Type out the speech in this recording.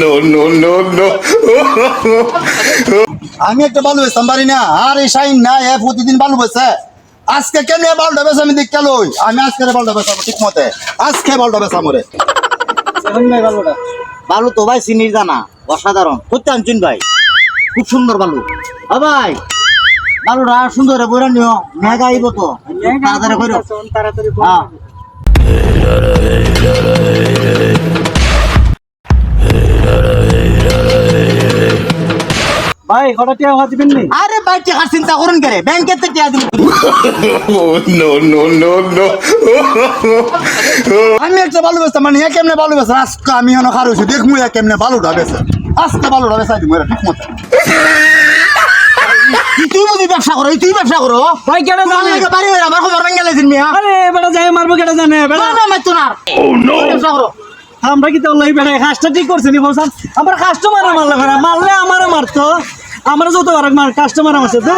No, no, no, no. আমি একটা বালু বেচতাম পারি না, আর এই শাইন না এ প্রতিদিন বালু বেচে। আজকে কেন বালুটা বেচে আমি দেখতে লই, আমি আজকে বালুটা বেচাবো ঠিক মতে, আজকে বালুটা বেচাবো রে। বালু তো ভাই চিনির দানা অসাধারণ, করতে আনছেন ভাই, খুব সুন্দর বালু। ভাই বালুটা সুন্দর বইরা নিও, মেঘা আইব তো তাড়াতাড়ি কইরো। হ্যাঁ ভাই কটা টাকা হাতে দিবেন নি? আরে ভাই টাকার চিন্তা করুন কে রে, ব্যাংকের থেকে টাকা দিবেন। Oh, no, no, no, no. আমি একটা বালু বেচতাম মানে এ কেমনে বালু বেচে, আজকে আমি এনে খারুছি দেখমু এ কেমনে বালুটা বেচে, আজকে বালুটা বেচাই দিমু ঠিক মতে। তুই বুঝি ব্যবসা করো, তুই ব্যবসা করো ভাই কেটে জানে? বাড়ি হয়ে আমার খবর ভেঙে গেলেছেন মিয়া। আরে বেটা যাই মারবো কেটে জানে বেটা? না মারতো না। ব্যবসা করো। আমরা কি তোর বেটা কাজটা ঠিক করছি নি বলছেন? আমার কাস্টমার মারলে ভাড়া মারলে আমারও মারতো, আমরা যত বার মার কাস্টমার আমার সাথে।